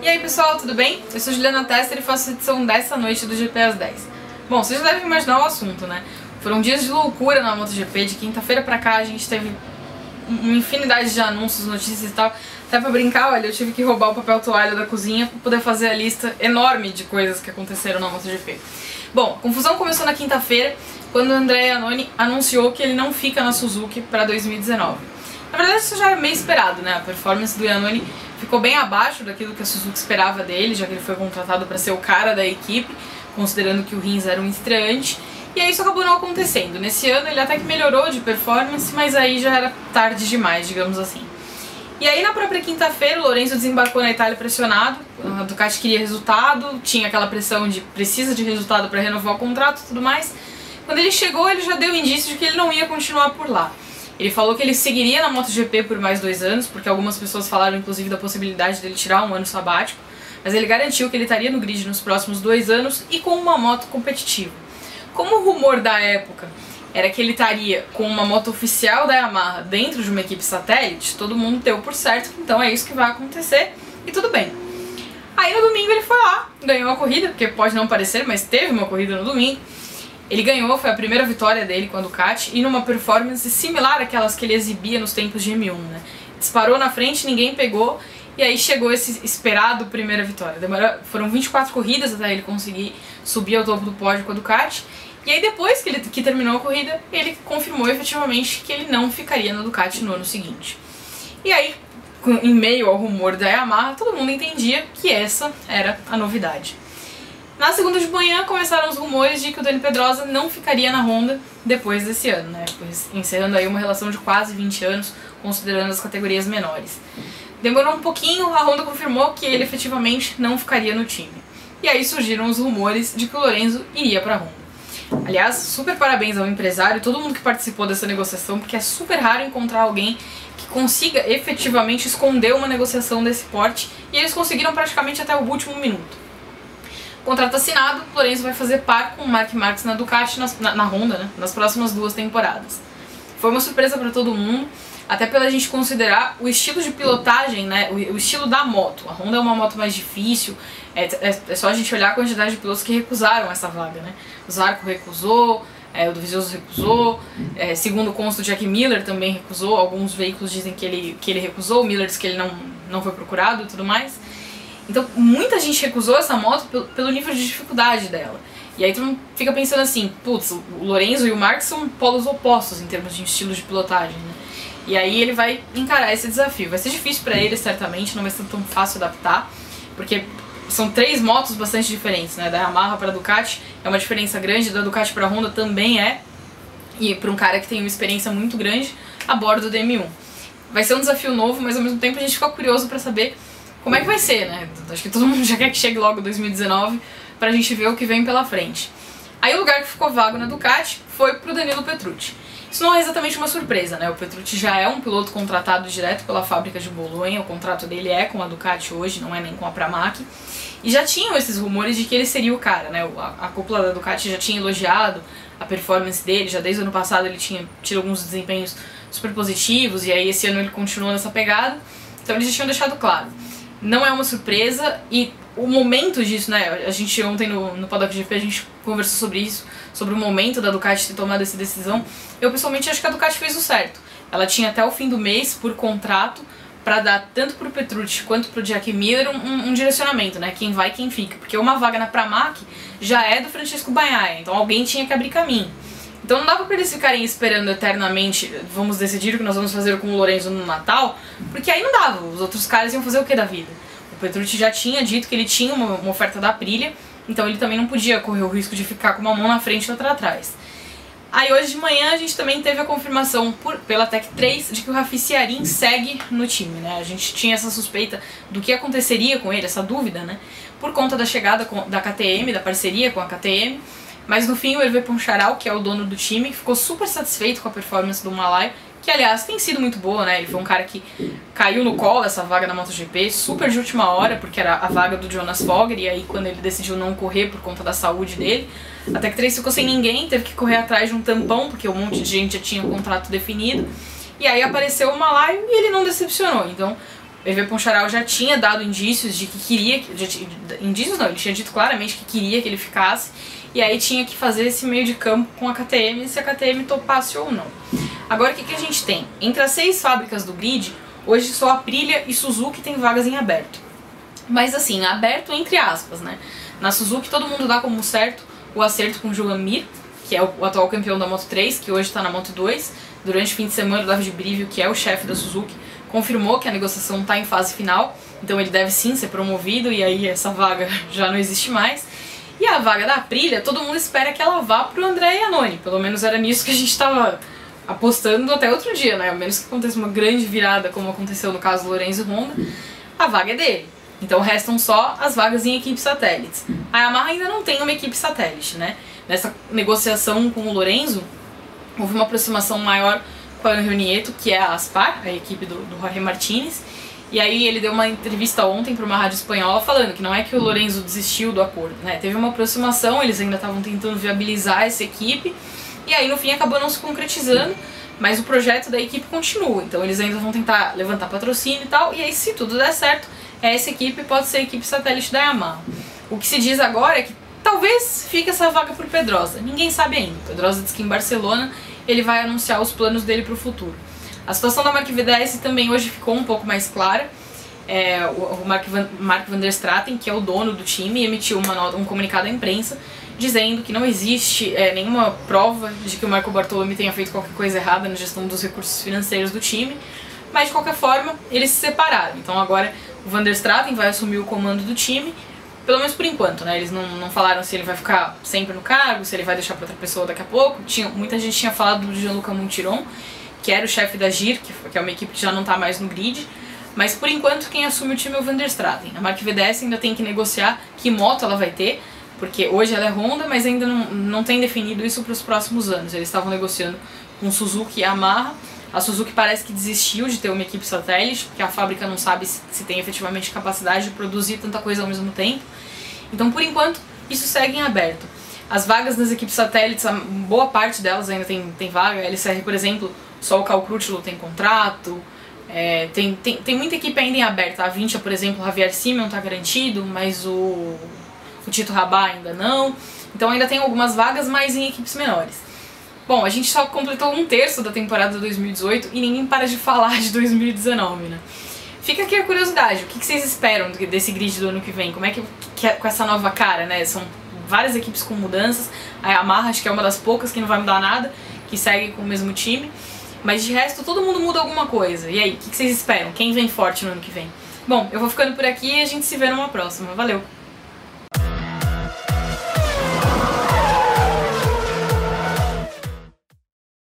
E aí pessoal, tudo bem? Eu sou Juliana Tester e faço a edição dessa noite do GP às 10. Bom, vocês já devem imaginar o assunto, né? Foram dias de loucura na MotoGP, de quinta-feira pra cá a gente teve uma infinidade de anúncios, notícias e tal. Até pra brincar, olha, eu tive que roubar o papel toalha da cozinha pra poder fazer a lista enorme de coisas que aconteceram na MotoGP. Bom, a confusão começou na quinta-feira, quando o Andrea Iannone anunciou que ele não fica na Suzuki pra 2019. Na verdade isso já era meio esperado, né? A performance do Iannone ficou bem abaixo daquilo que a Suzuki esperava dele, já que ele foi contratado para ser o cara da equipe, considerando que o Rins era um estreante. E aí isso acabou não acontecendo. Nesse ano ele até que melhorou de performance, mas aí já era tarde demais, digamos assim. E aí na própria quinta-feira o Lorenzo desembarcou na Itália pressionado, a Ducati queria resultado, tinha aquela pressão de precisa de resultado para renovar o contrato e tudo mais. Quando ele chegou ele já deu indício de que ele não ia continuar por lá. Ele falou que ele seguiria na MotoGP por mais 2 anos, porque algumas pessoas falaram inclusive da possibilidade dele tirar um ano sabático, mas ele garantiu que ele estaria no grid nos próximos 2 anos e com uma moto competitiva. Como o rumor da época era que ele estaria com uma moto oficial da Yamaha dentro de uma equipe satélite, todo mundo deu por certo que então é isso que vai acontecer e tudo bem. Aí no domingo ele foi lá, ganhou a corrida, porque pode não parecer, mas teve uma corrida no domingo. Ele ganhou, foi a primeira vitória dele com a Ducati e numa performance similar àquelas que ele exibia nos tempos de M1, né? Disparou na frente, ninguém pegou e aí chegou esse esperado primeira vitória. Foram 24 corridas até ele conseguir subir ao topo do pódio com a Ducati. E aí depois que terminou a corrida, ele confirmou efetivamente que ele não ficaria na Ducati no ano seguinte. E aí, em meio ao rumor da Yamaha, todo mundo entendia que essa era a novidade. Na segunda de manhã começaram os rumores de que o Dani Pedrosa não ficaria na Honda depois desse ano, né? Encerrando aí uma relação de quase 20 anos, considerando as categorias menores. Demorou um pouquinho, a Honda confirmou que ele efetivamente não ficaria no time. E aí surgiram os rumores de que o Lorenzo iria para a Honda. Aliás, super parabéns ao empresário e todo mundo que participou dessa negociação, porque é super raro encontrar alguém que consiga efetivamente esconder uma negociação desse porte, e eles conseguiram praticamente até o último minuto. Contrato assinado, o Lorenzo vai fazer par com o Marc Marquez na Ducati, na Honda, né, nas próximas 2 temporadas. Foi uma surpresa para todo mundo, até pela gente considerar o estilo de pilotagem, né, o estilo da moto. A Honda é uma moto mais difícil, é só a gente olhar a quantidade de pilotos que recusaram essa vaga, né. O Zarco recusou, o Dovizioso recusou, segundo consta o Jack Miller também recusou, alguns veículos dizem que ele recusou, o Miller diz que ele não foi procurado e tudo mais. Então muita gente recusou essa moto pelo nível de dificuldade dela. E aí tu fica pensando assim, putz, o Lorenzo e o Marquez são polos opostos em termos de estilo de pilotagem, né? E aí ele vai encarar esse desafio. Vai ser difícil pra ele, certamente, não vai ser tão fácil adaptar, porque são 3 motos bastante diferentes, né? Da Yamaha pra Ducati é uma diferença grande, da Ducati pra Honda também é, e pra um cara que tem uma experiência muito grande a bordo do M1. Vai ser um desafio novo, mas ao mesmo tempo a gente fica curioso pra saber como é que vai ser, né? Acho que todo mundo já quer que chegue logo 2019 pra gente ver o que vem pela frente. Aí o lugar que ficou vago na Ducati foi pro Danilo Petrucci. Isso não é exatamente uma surpresa, né? O Petrucci já é um piloto contratado direto pela fábrica de Bolonha, o contrato dele é com a Ducati hoje, não é nem com a Pramac. E já tinham esses rumores de que ele seria o cara, né? A cúpula da Ducati já tinha elogiado a performance dele, já desde o ano passado ele tinha tido alguns desempenhos super positivos, e aí esse ano ele continuou nessa pegada, então eles já tinham deixado claro. Não é uma surpresa e o momento disso, né, a gente ontem no Paddock GP a gente conversou sobre isso, sobre o momento da Ducati ter tomado essa decisão. Eu pessoalmente acho que a Ducati fez o certo. Ela tinha até o fim do mês por contrato para dar tanto pro Petrucci quanto pro Jack Miller um direcionamento, né, quem vai quem fica, porque uma vaga na Pramac já é do Francesco Bagnaia, então alguém tinha que abrir caminho. Então não dava pra eles ficarem esperando eternamente, vamos decidir o que nós vamos fazer com o Lorenzo no Natal, porque aí não dava, os outros caras iam fazer o que da vida? O Petrucci já tinha dito que ele tinha uma oferta da Aprilia, então ele também não podia correr o risco de ficar com uma mão na frente e outra atrás. Aí hoje de manhã a gente também teve a confirmação pela Tech 3 de que o Raffici Arin segue no time, né? A gente tinha essa suspeita do que aconteceria com ele, essa dúvida, né? Por conta da chegada da KTM, da parceria com a KTM, mas no fim o Hervé Poncharal, que é o dono do time, ficou super satisfeito com a performance do Malai, que aliás tem sido muito boa, né? Ele foi um cara que caiu no colo essa vaga na MotoGP, super de última hora, porque era a vaga do Jonas Folger, e aí quando ele decidiu não correr por conta da saúde dele, a Tech 3 ficou sem ninguém, teve que correr atrás de um tampão, porque um monte de gente já tinha um contrato definido, e aí apareceu o Malai e ele não decepcionou. Então O Hervé Poncharal já tinha dado indícios de que queria... Indícios não, ele tinha dito claramente que queria que ele ficasse. E aí tinha que fazer esse meio de campo com a KTM, se a KTM topasse ou não. Agora o que a gente tem? Entre as 6 fábricas do grid, hoje só Aprilia e Suzuki tem vagas em aberto. Mas assim, aberto entre aspas, né? Na Suzuki todo mundo dá como certo o acerto com o Joan Mir, que é o atual campeão da Moto3, que hoje está na Moto2. Durante o fim de semana, o David Brivio, que é o chefe da Suzuki, confirmou que a negociação está em fase final, então ele deve sim ser promovido e aí essa vaga já não existe mais. E a vaga da Aprilia, todo mundo espera que ela vá pro Andrea Iannone, pelo menos era nisso que a gente estava apostando até outro dia, né? A menos que aconteça uma grande virada, como aconteceu no caso do Lorenzo Honda, a vaga é dele. Então restam só as vagas em equipes satélites. A Yamaha ainda não tem uma equipe satélite, né? Nessa negociação com o Lorenzo, houve uma aproximação maior com a Angel Nieto, que é a Aspar, a equipe do Jorge Martínez. E aí ele deu uma entrevista ontem para uma rádio espanhola falando que não é que o Lorenzo desistiu do acordo, né? Teve uma aproximação, eles ainda estavam tentando viabilizar essa equipe, e aí no fim acabou não se concretizando, mas o projeto da equipe continua. Então eles ainda vão tentar levantar patrocínio e tal, e aí se tudo der certo, essa equipe pode ser a equipe satélite da Yamaha. O que se diz agora é que talvez fique essa vaga por Pedrosa, ninguém sabe ainda. Pedrosa diz que em Barcelona ele vai anunciar os planos dele para o futuro. A situação da Mark VDS também hoje ficou um pouco mais clara. O Mark van der Straten, que é o dono do time, emitiu um comunicado à imprensa dizendo que não existe nenhuma prova de que o Marco Bartolomei tenha feito qualquer coisa errada na gestão dos recursos financeiros do time, mas de qualquer forma eles se separaram. Então agora o Van der Straten vai assumir o comando do time, pelo menos por enquanto, né? Eles não falaram se ele vai ficar sempre no cargo, se ele vai deixar para outra pessoa daqui a pouco. Muita gente tinha falado do Gianluca Montiron, que era o chefe da GIR, que é uma equipe que já não está mais no grid, mas por enquanto quem assume o time é o Van der Straten. A Mark VDS ainda tem que negociar que moto ela vai ter, porque hoje ela é Honda, mas ainda não tem definido isso para os próximos anos. Eles estavam negociando com Suzuki e Yamaha. A Suzuki parece que desistiu de ter uma equipe satélite, porque a fábrica não sabe se tem efetivamente capacidade de produzir tanta coisa ao mesmo tempo. Então, por enquanto, isso segue em aberto. As vagas das equipes satélites, a boa parte delas ainda tem vaga. A LCR, por exemplo, só o Cal Crutchlow tem contrato. Tem muita equipe ainda em aberto. A Vinci, por exemplo, o Javier Simeon está garantido, mas o Tito Rabat ainda não. Então ainda tem algumas vagas, mas em equipes menores. Bom, a gente só completou 1/3 da temporada 2018 e ninguém para de falar de 2019, né? Fica aqui a curiosidade, o que vocês esperam desse grid do ano que vem? Como é que com essa nova cara, né? São várias equipes com mudanças. A Yamaha acho que é uma das poucas que não vai mudar nada, que segue com o mesmo time. Mas de resto, todo mundo muda alguma coisa. E aí, o que vocês esperam? Quem vem forte no ano que vem? Bom, eu vou ficando por aqui e a gente se vê numa próxima. Valeu!